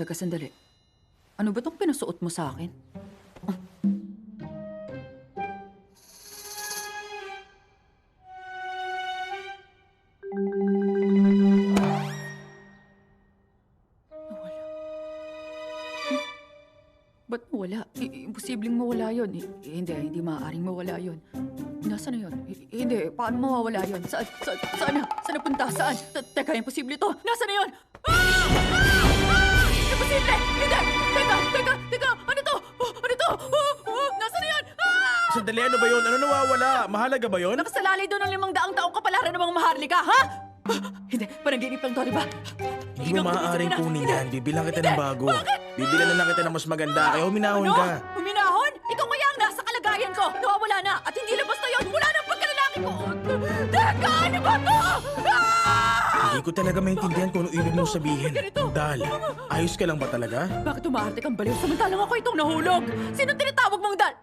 Teka, sandali. Ano ba tong pinusuot mo sa akin? Nawala. Ba't nawala? Imposibleng mawala yun. Hindi maaaring mawala yun. Nasaan na yun? Hindi, paano mawawala yun? Saan na? Saan napunta? Saan? Teka, imposible to. Nasaan na yun? Imposible! Hindi! Teka! Ano to? Ano to? Nasaan na yun? Sandali, ano ba yun? Ano nawawala? Mahalaga ba yun? Nakasalalay doon ng 500 taong kapalaran ng mga maharlika, ha? Hindi, panaginip lang to, di ba? Hindi mo maaaring kunin yan. Bibilang kita ng bago. Bakit? Bibilan na lang kita ng mas maganda. Kaya huminahon Ano? ka. Huminahon? Ikaw kaya ang nasa kalagayan ko. Nawawala na. At hindi lang basta yun. Wala nang pagkalalaki ko. Teka, ano ba to? Hindi ko talaga maintindihan kung ano ibig mong sabihin. Ganito. Dal, ayos ka lang ba talaga? Bakit umaharte kang baliw samantalang ako itong nahulog? Sino tinatawag mong dal?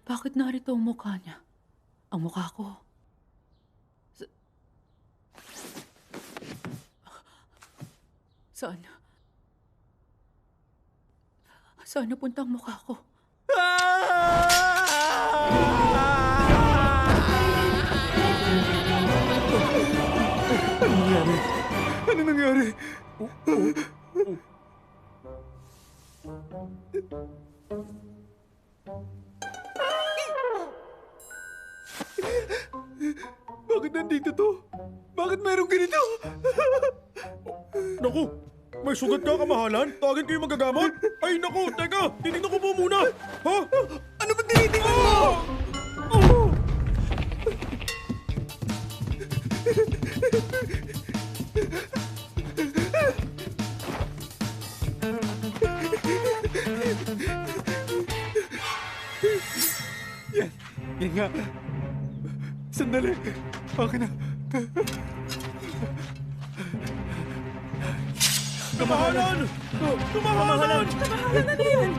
Bakit narito ang mukha niya? Ang mukha ko. Saan? Saan napunta ang mukha ko? Ano nangyari? Bakit nandito to? Bakit mayroong ganito? Naku! May sugat ka, kamahalan? Tawagin ko yung magagamot? Ay, naku! Teka! Titignan ko po muna! Ha? Ano ba tinitingnan mo? Yan nga. Sandali. Okay na. Kamahalan! Kamahalan! Kamahalan, ano yan?